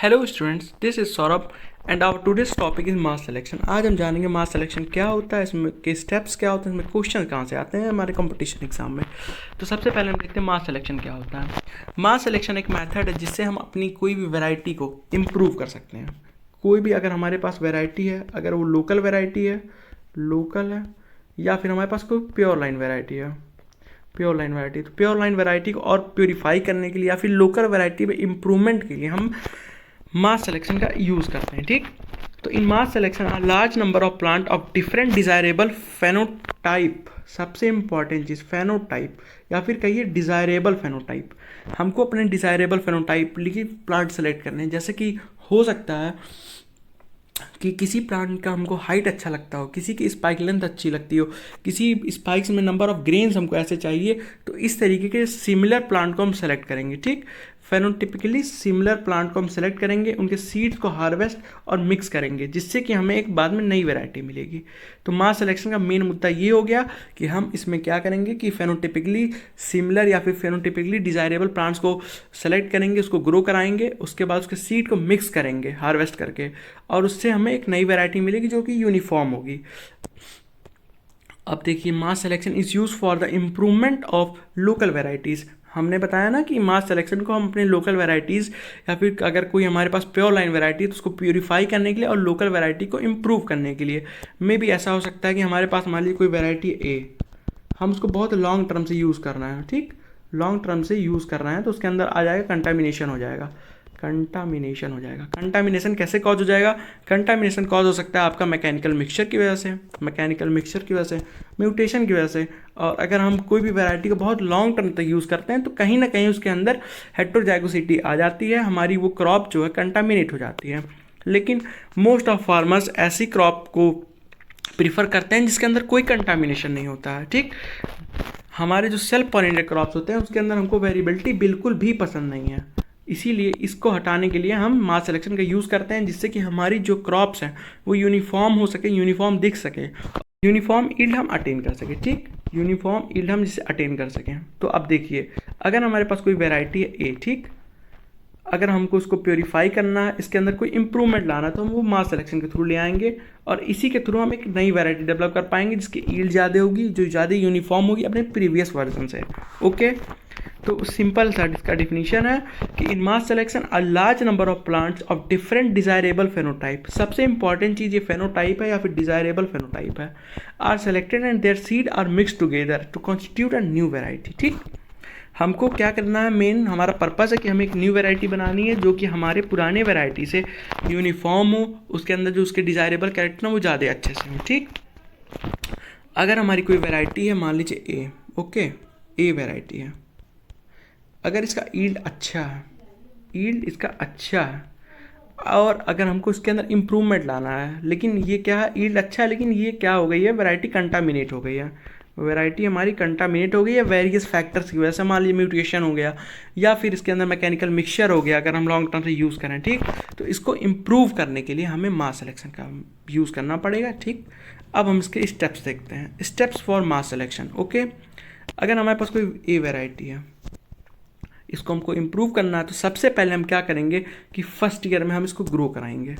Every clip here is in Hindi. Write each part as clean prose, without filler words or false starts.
Hello students, this is Saurabh and our today's topic is mass selection. आज हम जानेंगे मास सिलेक्शन क्या होता है, इसमें के स्टेप्स क्या होते हैं, इसमें क्वेश्चन कहाँ से आते हैं हमारे कंपटीशन एग्जाम में। तो सबसे पहले हम देखते हैं मास सिलेक्शन क्या होता है। मास सिलेक्शन एक मेथड है जिससे हम अपनी कोई भी वैरायटी को इम्प्रूव कर सकते हैं। कोई भी अगर हमारे पास वैरायटी है, अगर वो लोकल वैरायटी है, लोकल है, या फिर हमारे पास कोई प्योर लाइन वैरायटी है, प्योर लाइन वैरायटी, तो प्योर लाइन वैरायटी को और प्योरीफाई करने के लिए या फिर लोकल वैरायटी में इम्प्रूवमेंट के लिए हम मास सिलेक्शन का यूज़ करते हैं। ठीक, तो in mass selection a large number of plant of different desirable phenotype. सबसे इंपॉर्टेंट चीज़ फेनोटाइप या फिर कहिए डिजायरेबल फेनोटाइप। हमको अपने डिजायरेबल फेनोटाइप लिए प्लांट सेलेक्ट करने हैं। जैसे कि हो सकता है कि किसी प्लांट का हमको हाइट अच्छा लगता हो, किसी की स्पाइक लेंथ अच्छी लगती हो, किसी स्पाइक्स में नंबर ऑफ ग्रेन्स हमको ऐसे चाहिए, तो इस तरीके के सिमिलर प्लांट को हम सेलेक्ट करेंगे। ठीक, फेनोटिपिकली सिमिलर प्लांट को हम सेलेक्ट करेंगे, उनके सीड्स को हार्वेस्ट और मिक्स करेंगे, जिससे कि हमें एक बाद में नई वैरायटी मिलेगी। तो मास सिलेक्शन का मेन मुद्दा ये हो गया कि हम इसमें क्या करेंगे कि फेनोटिपिकली सिमिलर या फिर फेनोटिपिकली डिजायरेबल प्लांट्स को सेलेक्ट करेंगे, उसको ग्रो कराएंगे, उसके बाद उसके सीड को मिक्स करेंगे हार्वेस्ट करके, और उससे हमें एक नई वैरायटी मिलेगी जो कि यूनिफॉर्म होगी। अब देखिए, mass selection is used for the improvement of local varieties. हमने बताया ना कि मास सिलेक्शन को हम अपने लोकल वेराइटीज़ या फिर अगर कोई हमारे पास प्योर लाइन वैरायटी है तो उसको प्यूरीफाई करने के लिए और लोकल वैरायटी को इम्प्रूव करने के लिए। मे भी ऐसा हो सकता है कि हमारे पास मान लीजिए कोई वैरायटी ए, हम उसको बहुत लॉन्ग टर्म से यूज़ करना है। ठीक, लॉन्ग टर्म से यूज़ कर रहे हैं तो उसके अंदर आ जाएगा कंटामिनेशन हो जाएगा, कंटामिनेशन हो जाएगा। कंटामिनेशन कैसे कॉज हो जाएगा? कंटामिनेशन कॉज हो सकता है आपका मैकेनिकल मिक्सचर की वजह से, मैकेनिकल मिक्सचर की वजह से, म्यूटेशन की वजह से। और अगर हम कोई भी वैरायटी को बहुत लॉन्ग टर्म तक यूज़ करते हैं तो कहीं ना कहीं उसके अंदर हेट्रोजाइगोसिटी आ जाती है, हमारी वो क्रॉप जो है कंटामिनेट हो जाती है। लेकिन मोस्ट ऑफ फार्मर्स ऐसी क्रॉप को प्रीफर करते हैं जिसके अंदर कोई कंटामिनेशन नहीं होता है। ठीक, हमारे जो सेल्फ पॉलिनेटेड क्रॉप्स होते हैं उसके अंदर हमको वेरिएबिलिटी बिल्कुल भी पसंद नहीं है। इसीलिए इसको हटाने के लिए हम मास सिलेक्शन का यूज़ करते हैं, जिससे कि हमारी जो क्रॉप्स हैं वो यूनिफॉर्म हो सके, यूनिफॉर्म दिख सके, यूनिफॉर्म ईल्ड हम अटेन कर सके। ठीक, यूनिफॉर्म ईल्ड हम जिससे अटेन कर सकें। तो अब देखिए, अगर हमारे पास कोई वेराइटी है ए, ठीक, अगर हमको उसको प्योरीफाई करना है, इसके अंदर कोई इंप्रूवमेंट लाना है, तो हम वो मास सिलेक्शन के थ्रू ले आएंगे और इसी के थ्रू हम एक नई वैरायटी डेवलप कर पाएंगे जिसकी ईल्ड ज़्यादा होगी, जो ज़्यादा यूनिफॉर्म होगी अपने प्रीवियस वर्जन से। ओके, तो सिंपल सा इसका डिफिनीशन है कि in mass selection a large number of plants of different desirable phenotype. सबसे इंपॉर्टेंट चीज़ ये फेनोटाइप है या फिर डिजायरेबल फेनोटाइप है, are selected and their seed are mix together to constitute a new variety. ठीक, हमको क्या करना है, मेन हमारा पर्पस है कि हमें एक न्यू वैरायटी बनानी है जो कि हमारे पुराने वैरायटी से यूनिफॉर्म हो, उसके अंदर जो उसके डिजायरेबल कैरेक्टर वो ज़्यादा अच्छे से हो। ठीक, अगर हमारी कोई वैरायटी है, मान लीजिए ए, ओके, ए वैरायटी है, अगर इसका ईल्ड अच्छा है, ईल्ड इसका अच्छा है, और अगर हमको इसके अंदर इम्प्रूवमेंट लाना है, लेकिन ये क्या है, ईल्ड अच्छा है लेकिन ये क्या हो गई है, वैरायटी कंटामिनेट हो गई है, वैरायटी हमारी कंटामिनेट हो गई है वेरियस फैक्टर्स की वजह से। मान लीजिए म्यूटेशन हो गया या फिर इसके अंदर मैकेनिकल मिक्सचर हो गया, अगर हम लॉन्ग टर्म से यूज़ करें। ठीक, तो इसको इम्प्रूव करने के लिए हमें मास सिलेक्शन का यूज़ करना पड़ेगा। ठीक, अब हम इसके स्टेप्स देखते हैं, steps for mass selection. Okay, अगर हमारे पास कोई ए वैरायटी है, इसको हमको इम्प्रूव करना है, तो सबसे पहले हम क्या करेंगे कि फर्स्ट ईयर में हम इसको ग्रो कराएंगे।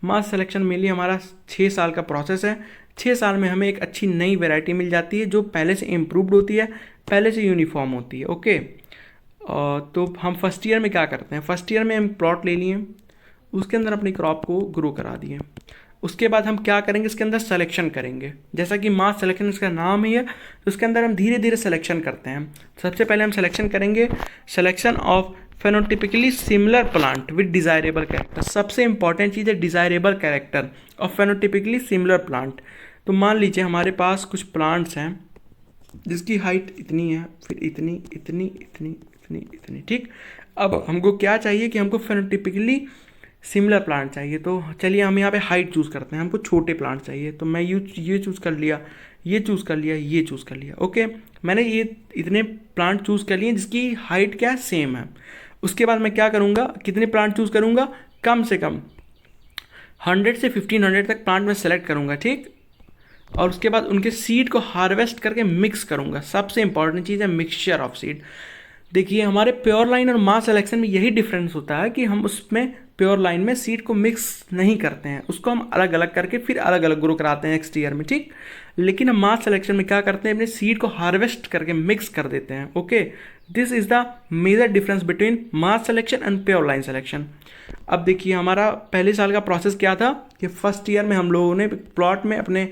मास सिलेक्शन मेनली हमारा 6 साल का प्रोसेस है। 6 साल में हमें एक अच्छी नई वैरायटी मिल जाती है जो पहले से इम्प्रूव्ड होती है, पहले से यूनिफॉर्म होती है। ओके, तो हम फर्स्ट ईयर में क्या करते हैं, फर्स्ट ईयर में हम प्लॉट ले लिए, उसके अंदर अपनी क्रॉप को ग्रो करा दिए। उसके बाद हम क्या करेंगे, इसके अंदर सिलेक्शन करेंगे। जैसा कि मास सिलेक्शन इसका नाम ही है, तो उसके अंदर हम धीरे धीरे सिलेक्शन करते हैं। सबसे पहले हम सिलेक्शन करेंगे, selection of phenotypically similar plant with desirable character. सबसे इंपॉर्टेंट चीज़ है desirable character of phenotypically similar plant. तो मान लीजिए हमारे पास कुछ प्लांट्स हैं जिसकी हाइट इतनी है, फिर इतनी, इतनी, इतनी, इतनी, इतनी। ठीक, अब हमको क्या चाहिए कि हमको फेनोटिपिकली सिमिलर प्लांट चाहिए, तो चलिए हम यहाँ पे हाइट चूज़ करते हैं, हमको छोटे प्लांट चाहिए, तो मैं ये चूज़ कर लिया, ये चूज़ कर लिया, ये चूज़ कर लिया। ओके, मैंने ये इतने प्लांट चूज़ कर लिए जिसकी हाइट क्या सेम है। उसके बाद मैं क्या करूँगा, कितने प्लांट चूज़ करूँगा, कम से कम 100 से 1500 तक प्लांट मैं सेलेक्ट करूँगा। ठीक, और उसके बाद उनके सीड को हार्वेस्ट करके मिक्स करूँगा। सबसे इंपॉर्टेंट चीज़ है मिक्सचर ऑफ सीड। देखिए हमारे प्योर लाइन और मास सिलेक्शन में यही डिफरेंस होता है कि हम उसमें प्योर लाइन में सीड को मिक्स नहीं करते हैं, उसको हम अलग अलग करके फिर अलग अलग ग्रो कराते हैं नेक्स्ट ईयर में, ठीक। लेकिन हम मास सिलेक्शन में क्या करते हैं, अपने सीड को हार्वेस्ट करके मिक्स कर देते हैं। Okay, this is the major difference between mass selection and pure line selection. अब देखिए हमारा पहले साल का प्रोसेस क्या था कि फर्स्ट ईयर में हम लोगों ने प्लॉट में अपने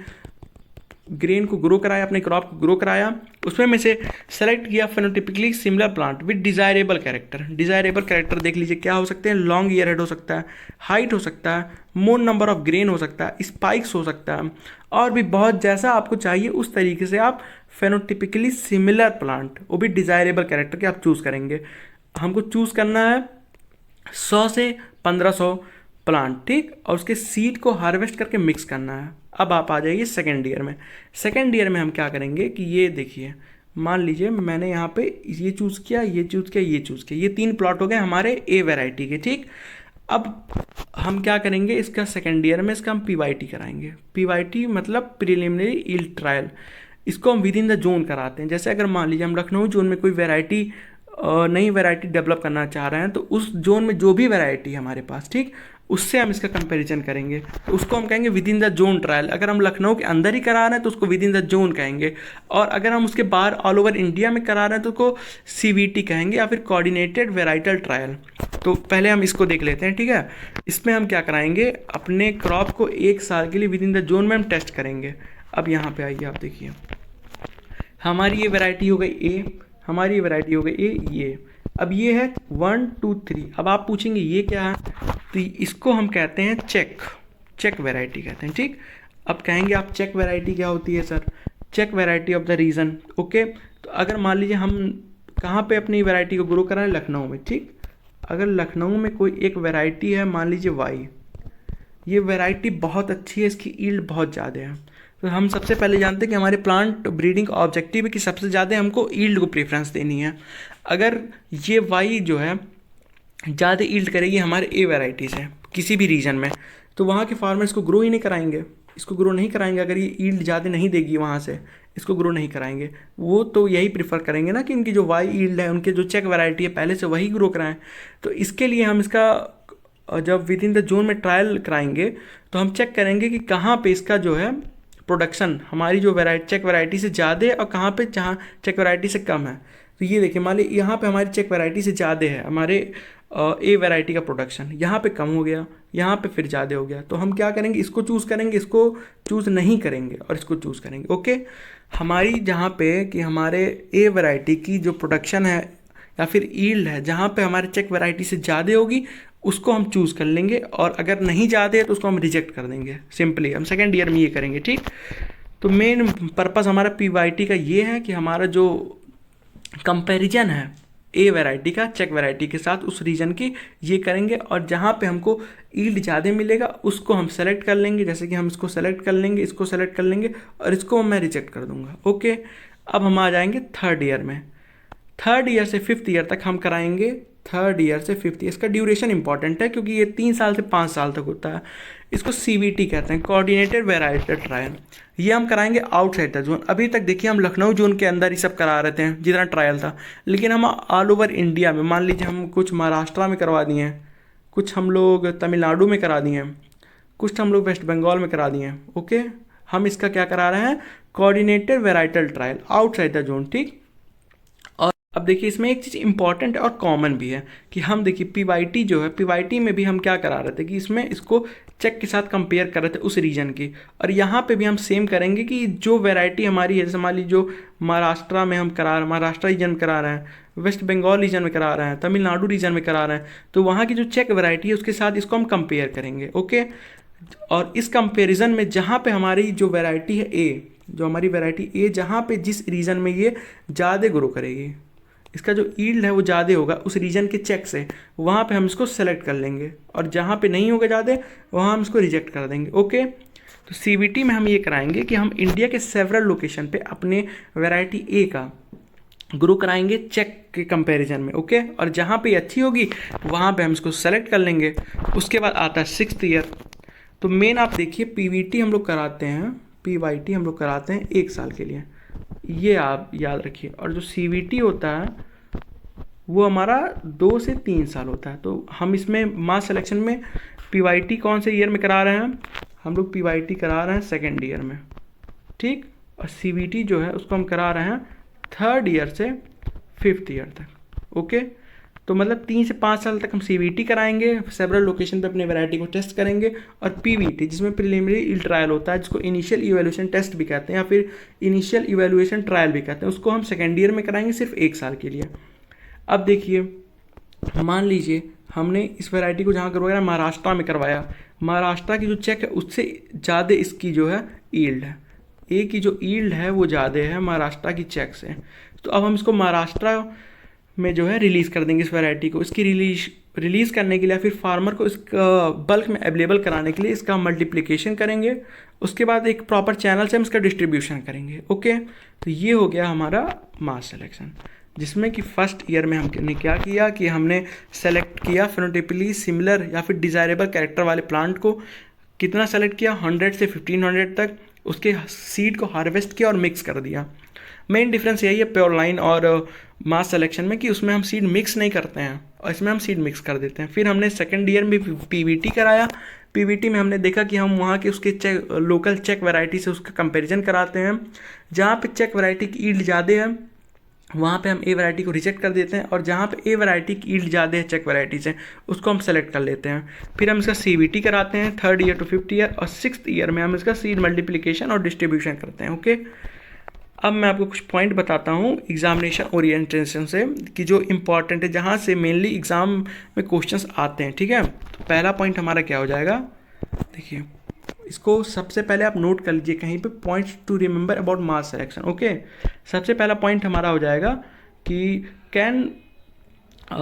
ग्रेन को ग्रो कराया, अपने क्रॉप को ग्रो कराया, उसमें में से सेलेक्ट किया phenotypically similar plant with desirable character. Desirable character देख लीजिए क्या हो सकते हैं, लॉन्ग ईयर हेड हो सकता है, हाइट हो सकता है, मोर नंबर ऑफ ग्रेन हो सकता है, स्पाइक्स हो सकता है, और भी बहुत जैसा आपको चाहिए उस तरीके से आप फेनोटिपिकली सिमिलर प्लांट, वो भी डिजायरेबल कैरेक्टर के आप चूज़ करेंगे। हमको चूज़ करना है 100 से 1500 प्लांट, ठीक, और उसके सीड को हार्वेस्ट करके मिक्स करना है। अब आप आ जाइए सेकेंड ईयर में। सेकेंड ईयर में हम क्या करेंगे कि ये देखिए, मान लीजिए मैंने यहाँ पे ये चूज़ किया, ये चूज़ किया, ये चूज़ किया, ये 3 प्लॉट हो गए हमारे ए वैरायटी के, ठीक। अब हम क्या करेंगे, इसका सेकेंड ईयर में इसका हम पीवाईटी कराएंगे। पीवाईटी मतलब प्रिलिमिनरी यील्ड ट्रायल। इसको हम विद इन द जोन कराते हैं। जैसे अगर मान लीजिए हम लखनऊ जोन में कोई वैरायटी नई वैरायटी डेवलप करना चाह रहे हैं, तो उस जोन में जो भी वैरायटी है हमारे पास, ठीक, उससे हम इसका कंपैरिजन करेंगे, तो उसको हम कहेंगे with in the zone trial. अगर हम लखनऊ के अंदर ही करा रहे हैं तो उसको विद इन द जोन कहेंगे, और अगर हम उसके बाहर ऑल ओवर इंडिया में करा रहे हैं तो उसको सीवीटी कहेंगे, या फिर कोऑर्डिनेटेड वेराइटल ट्रायल। तो पहले हम इसको देख लेते हैं, ठीक है। इसमें हम क्या कराएंगे, अपने क्रॉप को 1 साल के लिए विद इन द जोन में हम टेस्ट करेंगे। अब यहाँ पे आइए, आप देखिए हमारी ये वैरायटी हो गई ए, हमारी ये वैरायटी हो गई ए, ये अब ये है 1 2 3। अब आप पूछेंगे ये क्या है, तो इसको हम कहते हैं चेक वैरायटी कहते हैं, ठीक। अब कहेंगे आप चेक वैरायटी क्या होती है sir, check variety of the region. Okay, तो अगर मान लीजिए हम कहाँ पे अपनी वैरायटी को ग्रो कराएं, लखनऊ में, ठीक। अगर लखनऊ में कोई एक वैरायटी है, मान लीजिए वाई, ये वैरायटी बहुत अच्छी है, इसकी ईल्ड बहुत ज़्यादा है, तो हम सबसे पहले जानते हैं कि हमारे प्लांट ब्रीडिंग ऑब्जेक्टिव है कि सबसे ज़्यादा हमको ईल्ड को प्रेफरेंस देनी है। अगर ये वाई जो है ज़्यादा ईल्ड करेगी हमारे ए वैरायटी से किसी भी रीजन में, तो वहाँ के फार्मर्स को ग्रो ही नहीं कराएंगे, इसको ग्रो नहीं कराएंगे। अगर ये ईल्ड ज़्यादा नहीं देगी वहाँ से, इसको ग्रो नहीं कराएंगे। वो तो यही प्रेफर करेंगे ना कि इनकी जो वाई ईल्ड है, उनके जो चेक वैरायटी है पहले से वही ग्रो कराएं। तो इसके लिए हम इसका जब विद इन द जोन में ट्रायल कराएंगे तो हम चेक करेंगे कि कहाँ पे इसका जो है प्रोडक्शन हमारी जो वैरायटी चेक वैरायटी से ज़्यादा है और कहाँ पे जहाँ चेक वैरायटी से कम है। तो ये देखिए मान लीजिए यहाँ पे हमारी चेक वैरायटी से ज़्यादा है, हमारे ए वैरायटी का प्रोडक्शन यहाँ पे कम हो गया, यहाँ पे फिर ज़्यादा हो गया, तो हम क्या करेंगे, इसको चूज़ करेंगे, इसको चूज़ नहीं करेंगे और इसको चूज़ करेंगे। ओके, हमारी जहाँ पे कि हमारे ए वैरायटी की जो प्रोडक्शन है या फिर ईल्ड है, जहाँ पे हमारे चेक वैरायटी से ज़्यादा होगी उसको हम चूज़ कर लेंगे, और अगर नहीं ज़्यादा है तो उसको हम रिजेक्ट कर देंगे। सिंपली हम सेकेंड ईयर में ये करेंगे, ठीक। तो मेन पर्पज़ हमारा पीवाईटी का ये है कि हमारा जो कंपैरिजन है ए वैरायटी का चेक वैरायटी के साथ उस रीजन की, ये करेंगे, और जहाँ पे हमको ईल्ड ज़्यादा मिलेगा उसको हम सेलेक्ट कर लेंगे। जैसे कि हम इसको सेलेक्ट कर लेंगे, इसको सेलेक्ट कर लेंगे, और इसको मैं रिजेक्ट कर दूंगा। ओके, अब हम आ जाएंगे थर्ड ईयर में। थर्ड ईयर से फिफ्थ ईयर तक हम कराएंगे, थर्ड ईयर से फिफ्थ ईयर। इसका ड्यूरेशन इंपॉर्टेंट है क्योंकि ये 3 साल से 5 साल तक होता है। इसको सीवीटी कहते हैं, कोऑर्डिनेटेड वेराइटल ट्रायल। ये हम कराएंगे आउटसाइड द जोन। अभी तक देखिए हम लखनऊ जोन के अंदर ही सब करा रहे थे जितना ट्रायल था, लेकिन हम ऑल ओवर इंडिया में, मान लीजिए हम कुछ महाराष्ट्र में करवा दिए हैं, कुछ हम लोग तमिलनाडु में करा दिए हैं, कुछ हम लोग वेस्ट बंगाल में करा दिए हैं। ओके, हम इसका क्या करा रहे हैं, coordinated varietal trial outside the zone, ठीक। अब देखिए इसमें एक चीज़ इंपॉर्टेंट और कॉमन भी है कि हम देखिए पीवाईटी जो है, पीवाईटी में भी हम क्या करा रहे थे कि इसमें इसको चेक के साथ कंपेयर कर रहे थे उस रीजन की, और यहाँ पे भी हम सेम करेंगे कि जो वैरायटी हमारी है, जैसे मान लीजिए जो महाराष्ट्र में हम करा रहे हैं, महाराष्ट्र रीजन में करा रहे हैं, वेस्ट बंगाल रीजन में करा रहे हैं, तमिलनाडु रीजन में करा रहे हैं, तो वहाँ की जो चेक वैरायटी है उसके साथ इसको हम कंपेयर करेंगे। ओके, और इस कंपेरिजन में जहाँ पे हमारी जो वैरायटी है ए, जो हमारी वैरायटी ए जहाँ पे जिस रीजन में ये ज़्यादा ग्रो करेगी, इसका जो ईल्ड है वो ज़्यादा होगा उस रीजन के चेक से, वहाँ पे हम इसको सेलेक्ट कर लेंगे, और जहाँ पे नहीं होगा ज़्यादा वहाँ हम इसको रिजेक्ट कर देंगे। ओके, तो सीवीटी में हम ये कराएंगे कि हम इंडिया के सेवरल लोकेशन पे अपने वैरायटी ए का ग्रो कराएंगे चेक के कंपैरिजन में। ओके, और जहाँ पे अच्छी होगी वहाँ पे हम इसको सेलेक्ट कर लेंगे। उसके बाद आता है सिक्स्थ ईयर। तो मेन आप देखिए पीवीटी हम लोग कराते हैं, पीवाईटी हम लोग कराते हैं 1 साल के लिए, ये आप याद रखिए। और जो सीवीटी होता है वो हमारा 2 से 3 साल होता है। तो हम इसमें मास सिलेक्शन में पीवाईटी कौन से ईयर में करा रहे हैं, हम लोग पीवाईटी करा रहे हैं सेकेंड ईयर में, ठीक। और सीवीटी जो है उसको हम करा रहे हैं थर्ड ईयर से फिफ्थ ईयर तक, ओके। तो मतलब 3 से 5 साल तक हम सीवीटी कराएंगे, सेवरल लोकेशन पे अपने वैरायटी को टेस्ट करेंगे। और पीवीटी जिसमें प्रिलिमिनरी यील्ड ट्रायल होता है, जिसको इनिशियल इवैल्यूएशन टेस्ट भी कहते हैं या फिर इनिशियल इवैल्यूएशन ट्रायल भी कहते हैं, उसको हम सेकेंड ईयर में कराएंगे सिर्फ 1 साल के लिए। अब देखिए, मान लीजिए हमने इस वैरायटी को जहाँ करवाया महाराष्ट्र में करवाया, महाराष्ट्र की जो चेक है उससे ज़्यादा इसकी जो है यील्ड है, ए की जो यील्ड है वो ज़्यादा है महाराष्ट्र की चेक से। तो अब हम इसको महाराष्ट्र में जो है रिलीज़ कर देंगे इस वैरायटी को। इसकी रिलीज़ करने के लिए फिर फार्मर को इसका बल्क में अवेलेबल कराने के लिए इसका मल्टीप्लिकेशन करेंगे, उसके बाद एक प्रॉपर चैनल से हम इसका डिस्ट्रीब्यूशन करेंगे, ओके। तो ये हो गया हमारा मास सिलेक्शन, जिसमें कि फर्स्ट ईयर में हमने क्या किया कि हमने सेलेक्ट किया फेनोटाइपिकली सिमिलर या फिर डिज़ायरेबल कैरेक्टर वाले प्लांट को। कितना सेलेक्ट किया, 100 से 1500 तक। उसके सीड को हार्वेस्ट किया और मिक्स कर दिया। मेन डिफरेंस यही है प्योर लाइन और मास सिलेक्शन में कि उसमें हम सीड मिक्स नहीं करते हैं और इसमें हम सीड मिक्स कर देते हैं। फिर हमने सेकेंड ईयर में पीवीटी कराया। पीवीटी में हमने देखा कि हम वहाँ के उसके चेक लोकल चेक वैरायटी से उसका कंपैरिजन कराते हैं। जहाँ पे चेक वैरायटी की यील्ड ज़्यादा है वहाँ पे हम ए वैरायटी को रिजेक्ट कर देते हैं, और जहाँ पे ए वैरायटी की यील्ड ज़्यादा है चेक वैरायटी से उसको हम सेलेक्ट कर लेते हैं। फिर हम इसका सीवीटी कराते हैं third year to fifth year, और सिक्स्थ ईयर में हम इसका सीड मल्टीप्लिकेशन और डिस्ट्रीब्यूशन करते हैं, ओके। अब मैं आपको कुछ पॉइंट बताता हूँ एग्जामिनेशन ओरिएंटेशन से कि जो इम्पॉर्टेंट है, जहाँ से मेनली एग्ज़ाम में क्वेश्चंस आते हैं, ठीक है। तो पहला पॉइंट हमारा क्या हो जाएगा, देखिए इसको सबसे पहले आप नोट कर लीजिए कहीं पे, points to remember about mass selection, okay. सबसे पहला पॉइंट हमारा हो जाएगा कि can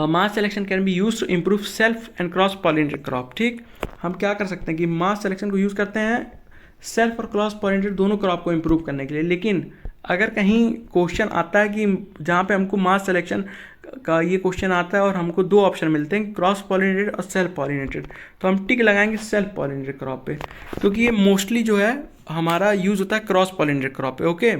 mass selection can be use to improve self and cross pollinated crop, ठीक। हम क्या कर सकते हैं कि मास सिलेक्शन को यूज़ करते हैं सेल्फ और क्रॉस पॉलिनेटेड दोनों क्रॉप को इम्प्रूव करने के लिए। लेकिन अगर कहीं क्वेश्चन आता है कि जहाँ पे हमको मास सिलेक्शन का ये क्वेश्चन आता है और हमको 2 ऑप्शन मिलते हैं, क्रॉस पॉलिनेटेड और सेल्फ पॉलिनेटेड, तो हम टिक लगाएंगे सेल्फ पॉलिनेटेड क्रॉप पे, क्योंकि ये मोस्टली जो है हमारा यूज़ होता है क्रॉस पॉलिनेटेड क्रॉप पे, ओके।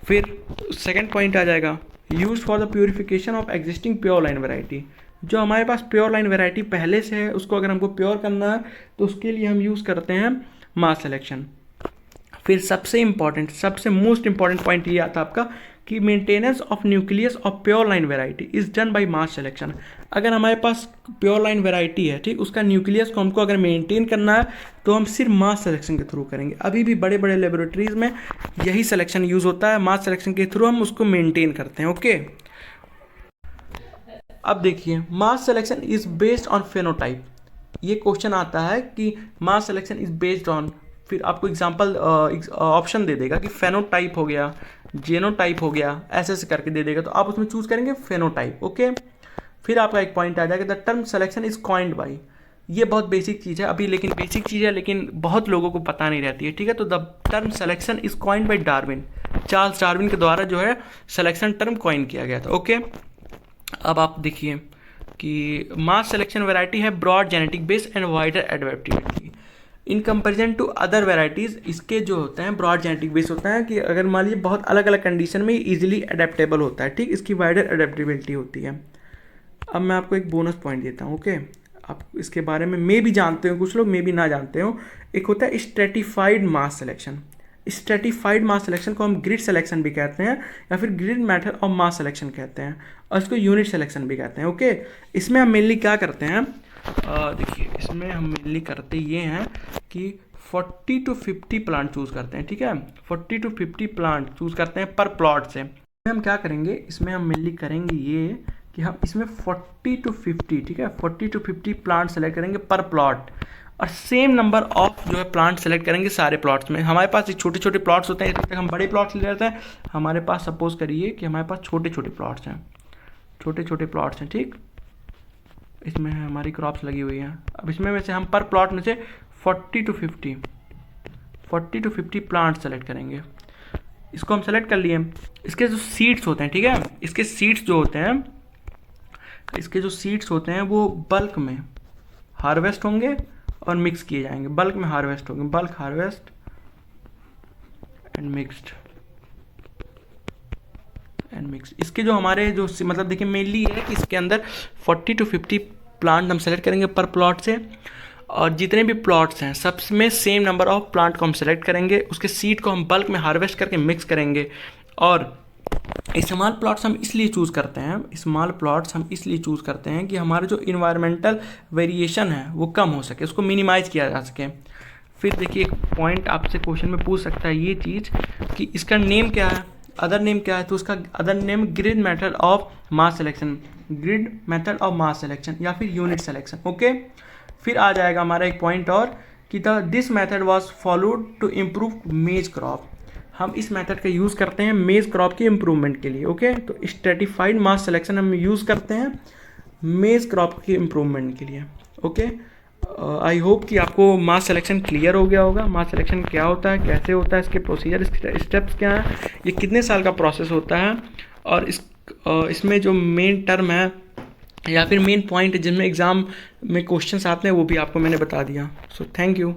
फिर सेकंड पॉइंट आ जाएगा, use for the purification of existing pure line variety. जो हमारे पास प्योर लाइन वैरायटी पहले से है उसको अगर हमको प्योर करना है तो उसके लिए हम यूज़ करते हैं मास सिलेक्शन। फिर सबसे इम्पॉर्टेंट, सबसे मोस्ट इम्पॉर्टेंट पॉइंट ये आता है आपका कि maintenance of nucleus of pure line variety is done by mass selection. अगर हमारे पास प्योर लाइन वैरायटी है, ठीक, उसका न्यूक्लियस को हमको अगर मेंटेन करना है तो हम सिर्फ मास सिलेक्शन के थ्रू करेंगे। अभी भी बड़े बड़े लेबोरेटरीज में यही सिलेक्शन यूज़ होता है, मास सिलेक्शन के थ्रू हम उसको मेंटेन करते हैं, ओके। अब देखिए, mass selection is based on phenotype. ये क्वेश्चन आता है कि mass selection is based on, फिर आपको एग्जांपल ऑप्शन दे देगा कि फेनोटाइप हो गया, जेनोटाइप हो गया, ऐसे ऐसे करके दे देगा, तो आप उसमें चूज करेंगे फेनोटाइप, ओके। फिर आपका एक पॉइंट आ जाएगा the term selection is coined by. ये बहुत बेसिक चीज़ है अभी, लेकिन बेसिक चीज़ है लेकिन बहुत लोगों को पता नहीं रहती है, ठीक है। तो the term selection is coined by Darwin, Charles Darwin के द्वारा जो है सिलेक्शन टर्म कॉइन किया गया था, ओके। अब आप देखिए कि मास सिलेक्शन वैरायटी है broad genetic base and wider adaptability in comparison to other varieties. इसके जो होते हैं ब्रॉड जेनेटिक बेस होता है कि अगर मान लीजिए बहुत अलग अलग कंडीशन में इजीली अडेप्टेबल होता है, ठीक, इसकी वाइडर अडेप्टेबिलिटी होती है। अब मैं आपको एक बोनस पॉइंट देता हूँ, ओके। आप इसके बारे में मे भी जानते हो, कुछ लोग मे भी ना जानते हो। एक होता है स्ट्रेटिफाइड मास सिलेक्शन। स्ट्रेटिफाइड मास सिलेक्शन को हम ग्रिड सिलेक्शन भी कहते हैं या फिर grid method of mass selection कहते हैं, और इसको यूनिट सिलेक्शन भी कहते हैं, ओके। इसमें हम मेनली क्या करते हैं, देखिए इसमें हम मेनली करते ये हैं कि 40 to 50 प्लांट चूज़ करते हैं, ठीक है। 40 to 50 प्लांट चूज़ करते हैं पर प्लॉट से। हम क्या करेंगे, इसमें हम मेनली करेंगे ये कि हम इसमें 40 to 50, ठीक है, 40 to 50 प्लांट सेलेक्ट करेंगे पर प्लॉट, और सेम नंबर ऑफ जो है प्लांट सेलेक्ट करेंगे सारे प्लॉट्स में। हमारे पास छोटे छोटे प्लॉट्स होते हैं, इसमें तक हम बड़े प्लॉट्स ले लेते हैं। हमारे पास सपोज करिए कि हमारे पास छोटे छोटे प्लॉट्स हैं, छोटे छोटे प्लॉट्स हैं, ठीक। इसमें हमारी क्रॉप्स लगी हुई हैं। अब इसमें वैसे हम पर प्लॉट में से 40 to 50 प्लांट सेलेक्ट करेंगे। इसको हम सेलेक्ट कर लिए। इसके जो सीड्स होते हैं, ठीक है, इसके सीड्स जो होते हैं वो बल्क में हार्वेस्ट होंगे और मिक्स किए जाएंगे, बल्क में हार्वेस्ट होंगे, bulk harvest and mixed. And mix. इसके जो हमारे जो मतलब देखिए मेनली है कि इसके अंदर 40 to 50 प्लांट हम सेलेक्ट करेंगे पर प्लॉट से, और जितने भी प्लॉट्स हैं सब में सेम नंबर ऑफ प्लांट को हम सेलेक्ट करेंगे, उसके सीड को हम बल्क में हार्वेस्ट करके मिक्स करेंगे। और स्मॉल प्लॉट्स हम इसलिए चूज़ करते हैं, स्मॉल प्लॉट्स हम इसलिए चूज़ करते हैं कि हमारे जो इन्वायरमेंटल वेरिएशन है वो कम हो सके, उसको मिनिमाइज़ किया जा सके। फिर देखिए एक पॉइंट आपसे क्वेश्चन में पूछ सकता है ये चीज़ कि इसका नेम क्या है, अदर नेम क्या है, तो उसका other name grid method of mass selection, grid method of mass selection या फिर यूनिट सिलेक्शन। ओके, फिर आ जाएगा हमारा एक पॉइंट और कि this method was followed to improve maize crop. हम इस मेथड का यूज़ करते हैं मेज क्रॉप की इम्प्रूवमेंट के लिए। ओके, तो स्ट्रेटिफाइड मास सिलेक्शन हम यूज़ करते हैं मेज क्रॉप की इम्प्रूवमेंट के लिए। ओके, आई होप कि आपको मास सिलेक्शन क्लियर हो गया होगा। मास सिलेक्शन क्या होता है, कैसे होता है, इसके प्रोसीजर, स्टेप्स क्या हैं, ये कितने साल का प्रोसेस होता है, और इसमें जो मेन टर्म है या फिर मेन पॉइंट जिनमें एग्ज़ाम में क्वेश्चंस आते हैं वो भी आपको मैंने बता दिया। So thank you.